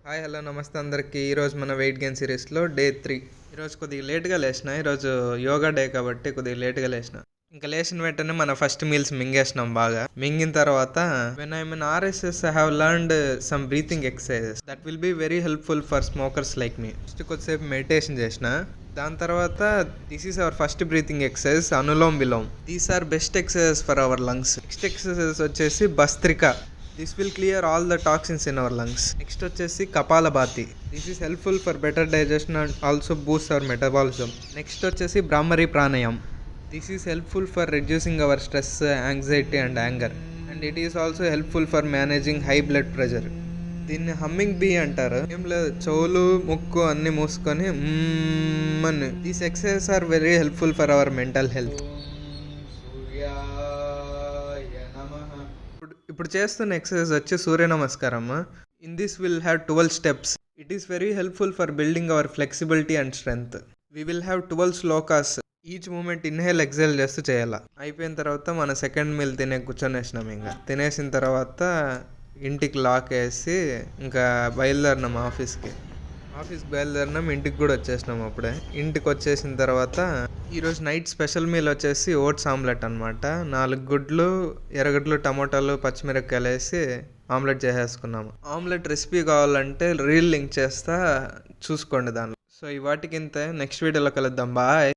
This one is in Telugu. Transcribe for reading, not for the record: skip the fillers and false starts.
హాయ్ హలో నమస్తే అందరికీ. ఈరోజు మన వెయిట్ గెయిన్ సిరీస్లో డే 3. ఈరోజు కొద్దిగా లేట్గా లేచిన. ఈరోజు యోగా డే కాబట్టి కొద్దిగా లేట్గా లేచిన. ఇంకా లేచిన వెంటనే మన ఫస్ట్ మీల్స్ మింగేసినాం బాగా. మింగిన తర్వాత when I mean RSS I have learned some breathing exercises that will be very helpful for smokers like me. First కొద్దిసేపు మెడిటేషన్ చేసిన. దాని తర్వాత this is our first breathing exercise, anulom vilom. These are best exercises for our lungs. Next exercise వచ్చేసి bhastrika. This will clear all the toxins in our lungs. Next వచ్చేసి kapalbhati. This is helpful for better digestion and also boost hour metabolism. Next వచ్చేసి bhramari pranayam. This is helpful for reducing our stress, anxiety and anger. And it is also helpful for managing high blood pressure. దీన్ని హమ్మింగ్ బీ అంటారు. ఏం లేదు, చెవులు ముక్కు అన్ని మూసుకొని అని. These exercises are very helpful for our mental health. ఇప్పుడు చేస్తున్న ఎక్సర్సైజ్ వచ్చి surya namaskaram. In this will have 12 steps. It is very helpful for building our flexibility and strength. We will have 12 shlokas. Each moment inhale exhale చేస్తూ చేయాలి. అయిపోయిన తర్వాత మన సెకండ్ మీల్ కూర్చొనేసినాం. ఇంకా తినేసిన తర్వాత ఇంటికి లాక్ వేసి ఇంకా బయలుదేరినాం ఆఫీస్కి బయలుదేరినాం. ఇంటికి కూడా వచ్చేసినాం అప్పుడే. ఇంటికి వచ్చేసిన తర్వాత ఈరోజు నైట్ స్పెషల్ మీల్ వచ్చేసి ఓట్స్ ఆమ్లెట్ అనమాట. 4 గుడ్లు, ఎర్రగడ్డలు, టమోటాలు, పచ్చిమిరపకాయలు వేసి ఆమ్లెట్ చేసేసుకున్నాము. ఆమ్లెట్ రెసిపీ కావాలంటే రీల్ లింక్ చేస్తా, చూసుకోండి దానిలో. సో ఈ వాటికి ఇంతే. నెక్స్ట్ వీడియోలో కలుద్దాం. బాయ్.